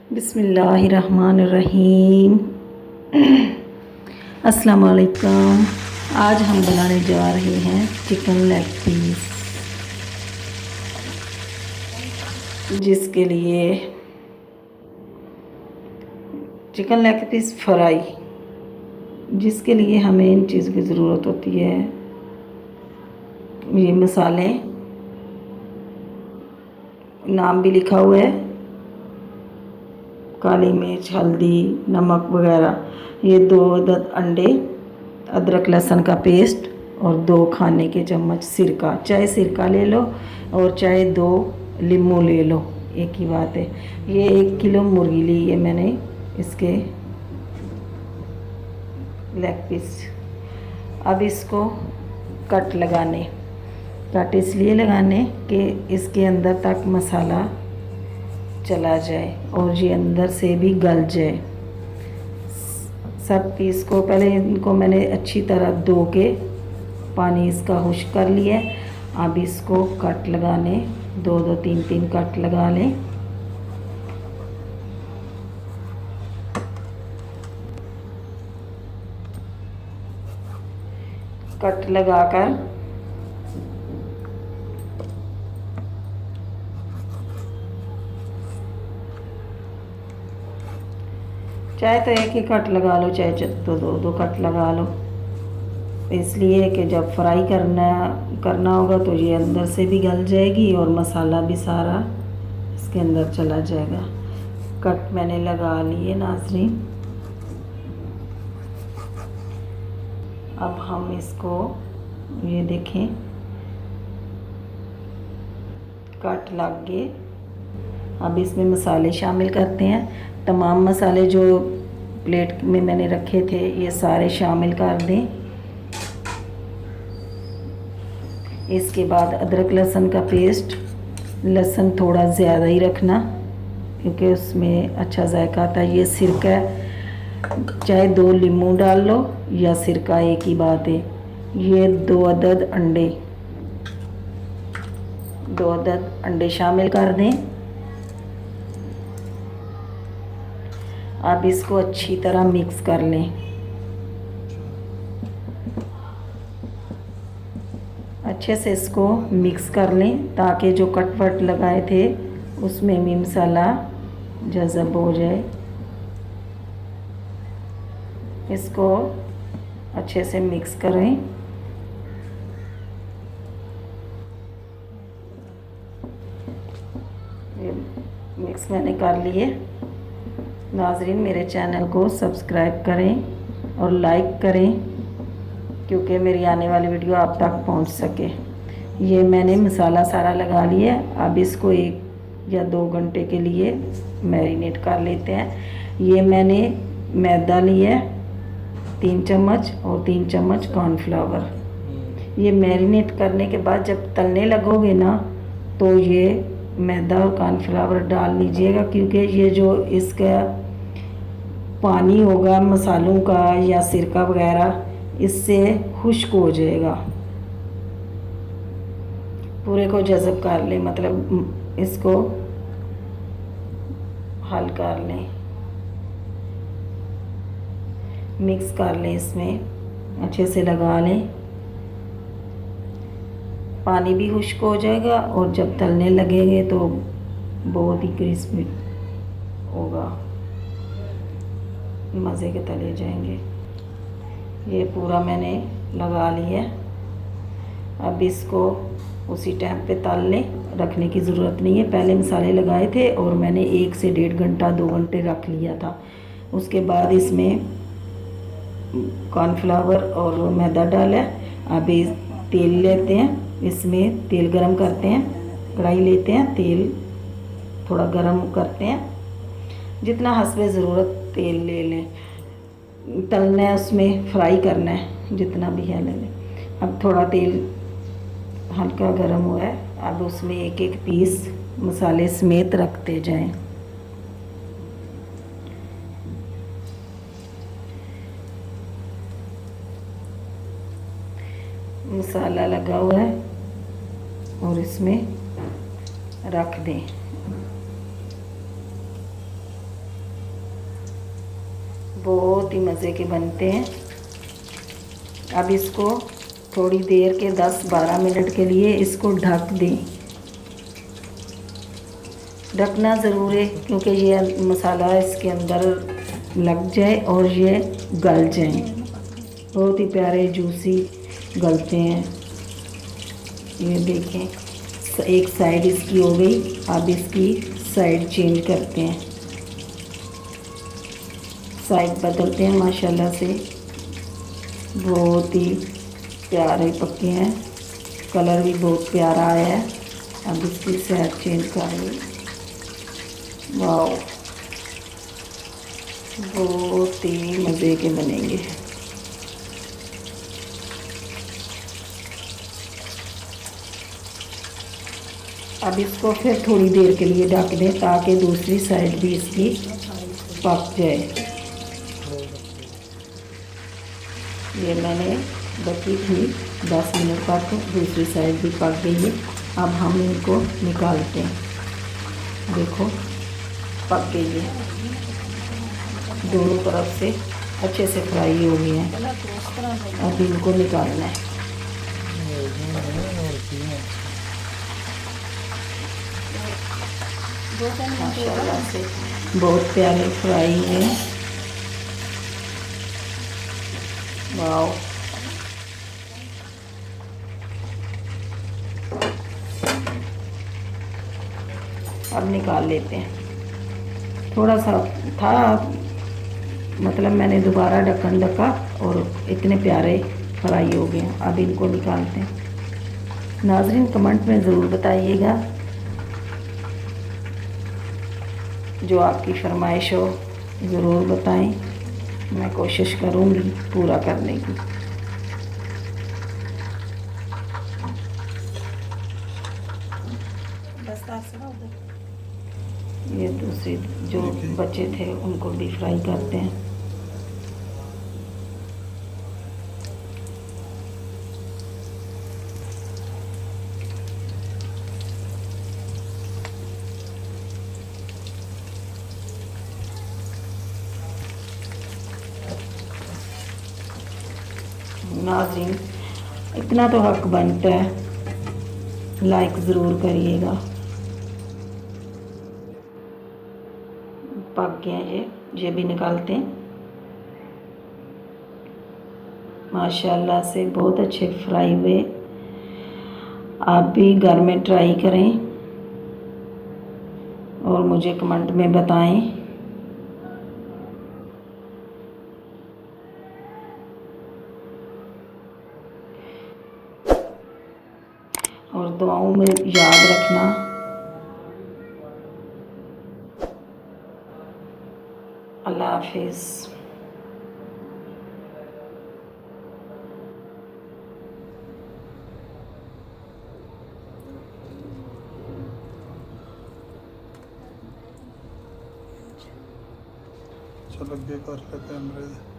बिस्मिल्लाहिर्रहमानिर्रहीम। अस्सलाम वालेकुम। आज हम बनाने जा रहे हैं चिकन लेग पीस, जिसके लिए चिकन लेग पीस फ्राई, जिसके लिए हमें इन चीज़ों की ज़रूरत होती है। ये मसाले, नाम भी लिखा हुआ है, काली मिर्च, हल्दी, नमक वगैरह। ये 2 अदद अंडे, अदरक लहसुन का पेस्ट और 2 खाने के चम्मच सिरका। चाहे सिरका ले लो और चाहे 2 लींबू ले लो, एक ही बात है। ये 1 किलो मुर्गी ली है मैंने, इसके लेग पीस। अब इसको कट लगाने, कट इसलिए लगाने कि इसके अंदर तक मसाला चला जाए और ये अंदर से भी गल जाए। सब पीस को पहले इनको मैंने अच्छी तरह धो के पानी इसका खुश्क कर लिया। अब इसको कट लगाने, 2-2, 3-3 कट लगा लें। कट लगाकर चाहे तो एक ही कट लगा लो, चाहे तो 2-2 कट लगा लो, इसलिए कि जब फ्राई करना होगा तो ये अंदर से भी गल जाएगी और मसाला भी सारा इसके अंदर चला जाएगा। कट मैंने लगा लिए नाज़रीन। अब हम इसको, ये देखें, कट लग गए। अब इसमें मसाले शामिल करते हैं। तमाम मसाले जो प्लेट में मैंने रखे थे ये सारे शामिल कर दें। इसके बाद अदरक लहसुन का पेस्ट, लहसुन थोड़ा ज़्यादा ही रखना क्योंकि उसमें अच्छा जायका आता है। ये सिरका है, चाहे 2 लींबू डाल लो या सिरका, एक ही बात है। ये 2 अदद अंडे, 2 अदद अंडे शामिल कर दें। अब इसको अच्छी तरह मिक्स कर लें। अच्छे से इसको मिक्स कर लें ताकि जो कटवट लगाए थे उसमें भी मसाला जज़ब हो जाए। इसको अच्छे से मिक्स करें। ये मिक्स मैंने कर लिए। नाज़रीन, मेरे चैनल को सब्सक्राइब करें और लाइक करें क्योंकि मेरी आने वाली वीडियो आप तक पहुंच सके। ये मैंने मसाला सारा लगा लिया। अब इसको 1 या 2 घंटे के लिए मैरिनेट कर लेते हैं। ये मैंने मैदा लिया 3 चम्मच और 3 चम्मच कॉर्नफ्लावर। ये मैरिनेट करने के बाद जब तलने लगोगे ना तो ये मैदा और कॉर्नफ्लावर डाल लीजिएगा क्योंकि ये जो इसका पानी होगा मसालों का या सिरका वगैरह, इससे खुश्क हो जाएगा। पूरे को जज़ब कर लें, मतलब इसको हल कर लें, मिक्स कर लें, इसमें अच्छे से लगा लें। पानी भी खुश्क हो जाएगा और जब तलने लगेंगे तो बहुत ही क्रिस्पी होगा, मज़े के तले जाएंगे। ये पूरा मैंने लगा लिया। अब इसको उसी टाइम पे तल लें, रखने की ज़रूरत नहीं है। पहले मसाले लगाए थे और मैंने 1 से 1.5 घंटा 2 घंटे रख लिया था। उसके बाद इसमें कॉर्नफ्लावर और मैदा डाला। अब इस तेल लेते हैं, इसमें तेल गरम करते हैं। कढ़ाई लेते हैं, तेल थोड़ा गरम करते हैं, जितना हस्बे ज़रूरत तेल ले लें। तलना है उसमें, फ्राई करना है, जितना भी है ले लें। अब थोड़ा तेल हल्का गरम हुआ है। अब उसमें एक एक पीस मसाले समेत रखते जाएं। मसाला लगा हुआ है और इसमें रख दें। बहुत ही मज़े के बनते हैं। अब इसको थोड़ी देर के 10-12 मिनट के लिए इसको ढक दें। ढकना ज़रूर है क्योंकि ये मसाला इसके अंदर लग जाए और ये गल जाए। बहुत ही प्यारे जूसी गलते हैं। ये देखें, एक साइड इसकी हो गई। अब इसकी साइड चेंज करते हैं, साइड बदलते हैं। माशाल्लाह से बहुत ही प्यारे पके हैं, कलर भी बहुत प्यारा आया है। अब इसकी साइड चेंज करेंगे। वाओ, बहुत ही मज़े के बनेंगे। अब इसको फिर थोड़ी देर के लिए ढक दें ताकि दूसरी साइड भी इसकी पक जाए। ये मैंने रखी थी 10 मिनट तक, दूसरी साइड भी पक गई है। अब हम इनको निकालते हैं। देखो पक गई है, दोनों तरफ से अच्छे से फ्राई हो गए हैं। अब इनको निकालना है। माशाल्लाह से बहुत प्यारे फ्राई हैं। वाओ, अब निकाल लेते हैं। थोड़ा सा था, मतलब मैंने दोबारा ढक्कन ढका और इतने प्यारे फ्राई हो गए। अब इनको निकालते हैं। नाज़रीन कमेंट में ज़रूर बताइएगा, जो आपकी फरमाइश हो ज़रूर बताएं, मैं कोशिश करूँगी पूरा करने की। ये दूसरे जो बचे थे उनको भी फ्राई करते हैं। नाज़रीन इतना तो हक बनता है, लाइक ज़रूर करिएगा। पक गए ये भी निकालते हैं। माशाल्लाह से बहुत अच्छे फ्राई हुए। आप भी घर में ट्राई करें और मुझे कमेंट में बताएं। और दुआओं में याद रखना। अल्लाह हाफिज़। चलो ये कर लेते हैं।